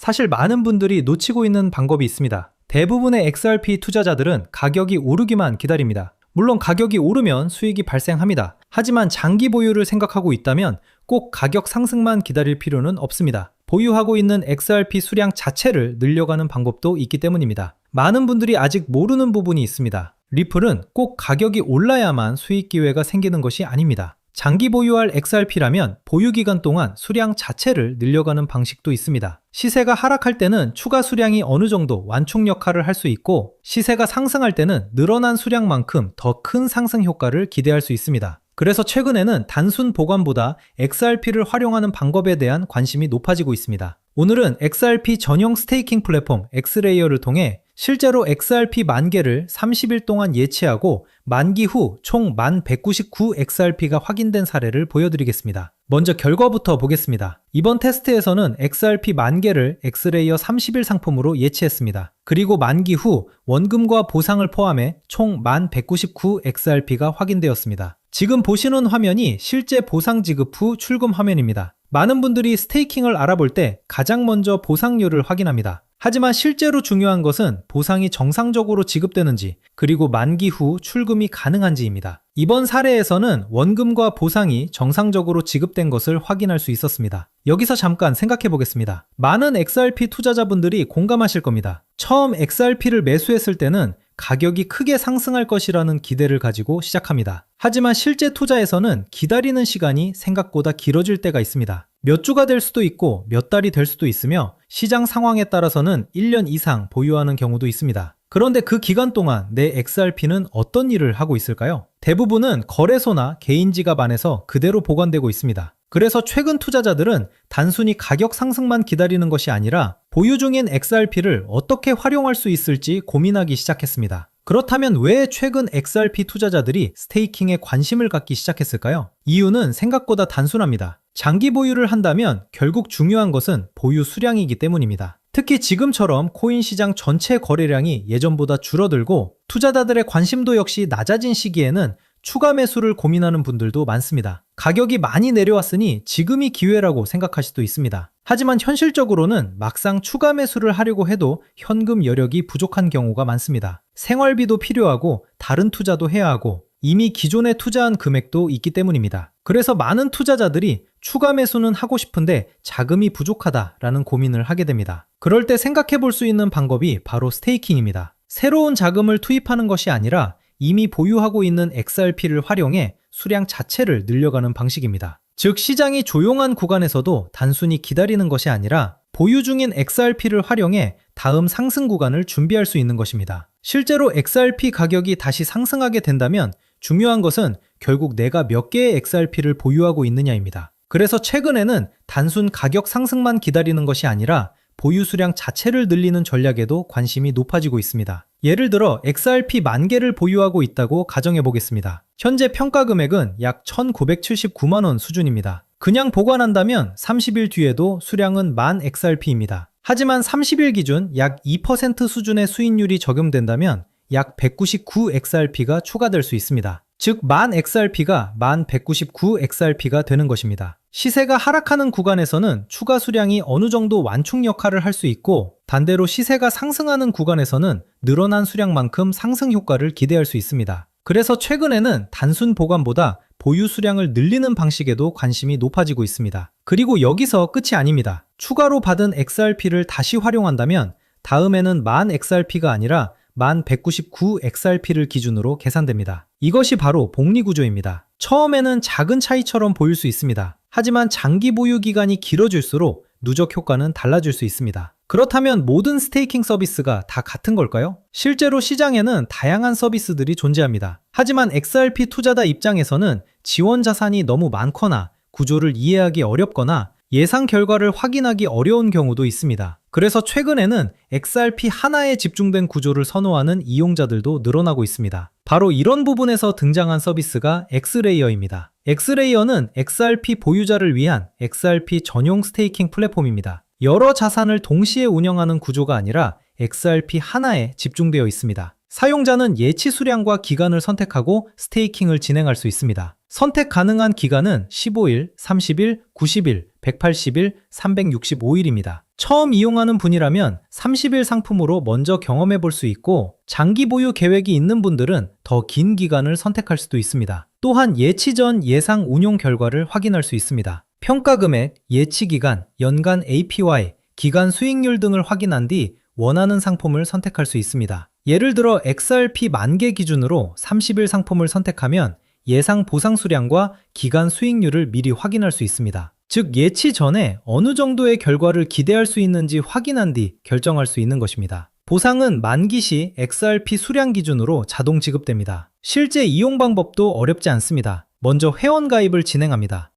사실 많은 분들이 놓치고 있는 방법이 있습니다. 대부분의 XRP 투자자들은 가격이 오르기만 기다립니다. 물론 가격이 오르면 수익이 발생합니다. 하지만 장기 보유를 생각하고 있다면 꼭 가격 상승만 기다릴 필요는 없습니다. 보유하고 있는 XRP 수량 자체를 늘려가는 방법도 있기 때문입니다. 많은 분들이 아직 모르는 부분이 있습니다. 리플은 꼭 가격이 올라야만 수익 기회가 생기는 것이 아닙니다. 장기 보유할 XRP라면 보유 기간 동안 수량 자체를 늘려가는 방식도 있습니다. 시세가 하락할 때는 추가 수량이 어느 정도 완충 역할을 할 수 있고, 시세가 상승할 때는 늘어난 수량만큼 더 큰 상승 효과를 기대할 수 있습니다. 그래서 최근에는 단순 보관보다 XRP를 활용하는 방법에 대한 관심이 높아지고 있습니다. 오늘은 XRP 전용 스테이킹 플랫폼 엑스레이어를 통해 실제로 XRP 만 개를 30일 동안 예치하고 만기 후 총 1199 XRP가 확인된 사례를 보여드리겠습니다. 먼저 결과부터 보겠습니다. 이번 테스트에서는 XRP 만 개를 엑스레이어 30일 상품으로 예치했습니다. 그리고 만기 후 원금과 보상을 포함해 총 1199 XRP가 확인되었습니다. 지금 보시는 화면이 실제 보상 지급 후 출금 화면입니다. 많은 분들이 스테이킹을 알아볼 때 가장 먼저 보상률을 확인합니다. 하지만 실제로 중요한 것은 보상이 정상적으로 지급되는지, 그리고 만기 후 출금이 가능한지입니다. 이번 사례에서는 원금과 보상이 정상적으로 지급된 것을 확인할 수 있었습니다. 여기서 잠깐 생각해 보겠습니다. 많은 XRP 투자자분들이 공감하실 겁니다. 처음 XRP를 매수했을 때는 가격이 크게 상승할 것이라는 기대를 가지고 시작합니다. 하지만 실제 투자에서는 기다리는 시간이 생각보다 길어질 때가 있습니다. 몇 주가 될 수도 있고 몇 달이 될 수도 있으며, 시장 상황에 따라서는 1년 이상 보유하는 경우도 있습니다. 그런데 그 기간 동안 내 XRP는 어떤 일을 하고 있을까요? 대부분은 거래소나 개인 지갑 안에서 그대로 보관되고 있습니다. 그래서 최근 투자자들은 단순히 가격 상승만 기다리는 것이 아니라 보유 중인 XRP를 어떻게 활용할 수 있을지 고민하기 시작했습니다. 그렇다면 왜 최근 XRP 투자자들이 스테이킹에 관심을 갖기 시작했을까요? 이유는 생각보다 단순합니다. 장기 보유를 한다면 결국 중요한 것은 보유 수량이기 때문입니다. 특히 지금처럼 코인 시장 전체 거래량이 예전보다 줄어들고 투자자들의 관심도 역시 낮아진 시기에는 추가 매수를 고민하는 분들도 많습니다. 가격이 많이 내려왔으니 지금이 기회라고 생각할 수도 있습니다. 하지만 현실적으로는 막상 추가 매수를 하려고 해도 현금 여력이 부족한 경우가 많습니다. 생활비도 필요하고 다른 투자도 해야 하고 이미 기존에 투자한 금액도 있기 때문입니다. 그래서 많은 투자자들이 추가 매수는 하고 싶은데 자금이 부족하다라는 고민을 하게 됩니다. 그럴 때 생각해 볼 수 있는 방법이 바로 스테이킹입니다. 새로운 자금을 투입하는 것이 아니라 이미 보유하고 있는 XRP를 활용해 수량 자체를 늘려가는 방식입니다. 즉, 시장이 조용한 구간에서도 단순히 기다리는 것이 아니라 보유 중인 XRP를 활용해 다음 상승 구간을 준비할 수 있는 것입니다. 실제로 XRP 가격이 다시 상승하게 된다면 중요한 것은 결국 내가 몇 개의 XRP를 보유하고 있느냐입니다. 그래서 최근에는 단순 가격 상승만 기다리는 것이 아니라 보유 수량 자체를 늘리는 전략에도 관심이 높아지고 있습니다. 예를 들어 XRP 만 개를 보유하고 있다고 가정해 보겠습니다. 현재 평가 금액은 약 1,979만 원 수준입니다. 그냥 보관한다면 30일 뒤에도 수량은 10,000 XRP입니다. 하지만 30일 기준 약 2% 수준의 수익률이 적용된다면 약 199 XRP가 추가될 수 있습니다. 즉 10,000 XRP가 1199 XRP가 되는 것입니다. 시세가 하락하는 구간에서는 추가 수량이 어느 정도 완충 역할을 할 수 있고, 반대로 시세가 상승하는 구간에서는 늘어난 수량만큼 상승 효과를 기대할 수 있습니다. 그래서 최근에는 단순 보관보다 보유 수량을 늘리는 방식에도 관심이 높아지고 있습니다. 그리고 여기서 끝이 아닙니다. 추가로 받은 XRP를 다시 활용한다면 다음에는 10,000 XRP가 아니라 1199 XRP를 기준으로 계산됩니다. 이것이 바로 복리 구조입니다. 처음에는 작은 차이처럼 보일 수 있습니다. 하지만 장기 보유 기간이 길어질수록 누적 효과는 달라질 수 있습니다. 그렇다면 모든 스테이킹 서비스가 다 같은 걸까요? 실제로 시장에는 다양한 서비스들이 존재합니다. 하지만 XRP 투자자 입장에서는 지원 자산이 너무 많거나 구조를 이해하기 어렵거나 예상 결과를 확인하기 어려운 경우도 있습니다. 그래서 최근에는 XRP 하나에 집중된 구조를 선호하는 이용자들도 늘어나고 있습니다. 바로 이런 부분에서 등장한 서비스가 엑스레이어입니다. 엑스레이어는 XRP 보유자를 위한 XRP 전용 스테이킹 플랫폼입니다. 여러 자산을 동시에 운영하는 구조가 아니라 XRP 하나에 집중되어 있습니다. 사용자는 예치 수량과 기간을 선택하고 스테이킹을 진행할 수 있습니다. 선택 가능한 기간은 15일, 30일, 90일, 180일, 365일입니다. 처음 이용하는 분이라면 30일 상품으로 먼저 경험해 볼 수 있고, 장기 보유 계획이 있는 분들은 더 긴 기간을 선택할 수도 있습니다. 또한 예치 전 예상 운용 결과를 확인할 수 있습니다. 평가 금액, 예치 기간, 연간 APY, 기간 수익률 등을 확인한 뒤 원하는 상품을 선택할 수 있습니다. 예를 들어 XRP 10,000개 기준으로 30일 상품을 선택하면 예상 보상 수량과 기간 수익률을 미리 확인할 수 있습니다. 즉 예치 전에 어느 정도의 결과를 기대할 수 있는지 확인한 뒤 결정할 수 있는 것입니다. 보상은 만기 시 XRP 수량 기준으로 자동 지급됩니다. 실제 이용 방법도 어렵지 않습니다. 먼저 회원 가입을 진행합니다.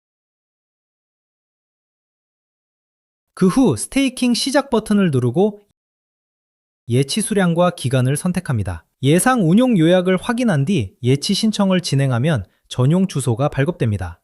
그 후 스테이킹 시작 버튼을 누르고 예치 수량과 기간을 선택합니다. 예상 운용 요약을 확인한 뒤 예치 신청을 진행하면 전용 주소가 발급됩니다.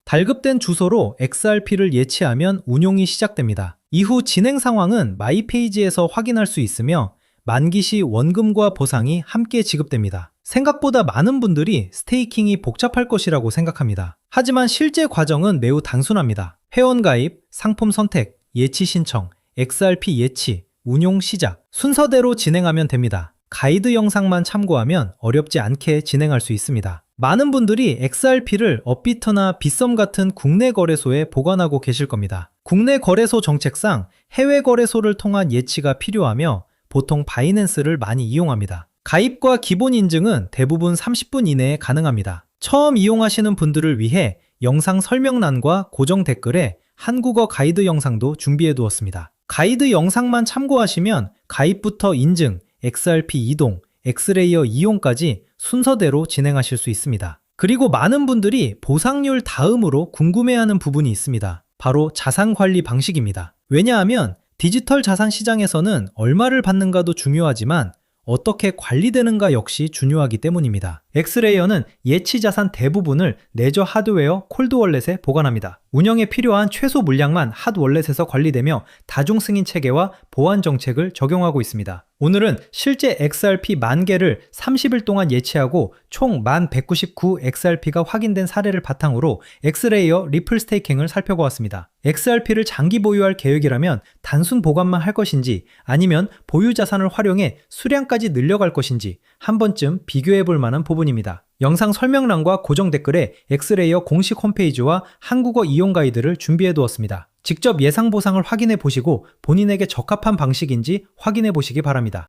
발급된 주소로 XRP를 예치하면 운용이 시작됩니다. 이후 진행 상황은 마이 페이지에서 확인할 수 있으며 만기 시 원금과 보상이 함께 지급됩니다. 생각보다 많은 분들이 스테이킹이 복잡할 것이라고 생각합니다. 하지만 실제 과정은 매우 단순합니다. 회원 가입, 상품 선택, 예치 신청, XRP 예치, 운용 시작, 순서대로 진행하면 됩니다. 가이드 영상만 참고하면 어렵지 않게 진행할 수 있습니다. 많은 분들이 XRP를 업비트나 빗썸 같은 국내 거래소에 보관하고 계실 겁니다. 국내 거래소 정책상 해외 거래소를 통한 예치가 필요하며 보통 바이낸스를 많이 이용합니다. 가입과 기본 인증은 대부분 30분 이내에 가능합니다. 처음 이용하시는 분들을 위해 영상 설명란과 고정 댓글에 한국어 가이드 영상도 준비해 두었습니다. 가이드 영상만 참고하시면 가입부터 인증, XRP 이동, 엑스레이어 이용까지 순서대로 진행하실 수 있습니다. 그리고 많은 분들이 보상률 다음으로 궁금해하는 부분이 있습니다. 바로 자산 관리 방식입니다. 왜냐하면 디지털 자산 시장에서는 얼마를 받는가도 중요하지만 어떻게 관리되는가 역시 중요하기 때문입니다. 엑스레이어는 예치 자산 대부분을 내저 하드웨어 콜드월렛에 보관합니다. 운영에 필요한 최소 물량만 핫월렛에서 관리되며 다중 승인 체계와 보안 정책을 적용하고 있습니다. 오늘은 실제 XRP 10,000개를 30일 동안 예치하고 총 1199 XRP가 확인된 사례를 바탕으로 엑스레이어 리플 스테이킹을 살펴보았습니다. XRP를 장기 보유할 계획이라면 단순 보관만 할 것인지 아니면 보유 자산을 활용해 수량까지 늘려갈 것인지 한 번쯤 비교해 볼 만한 부분입니다. 영상 설명란과 고정 댓글에 엑스레이어 공식 홈페이지와 한국어 이용 가이드를 준비해 두었습니다. 직접 예상 보상을 확인해 보시고 본인에게 적합한 방식인지 확인해 보시기 바랍니다.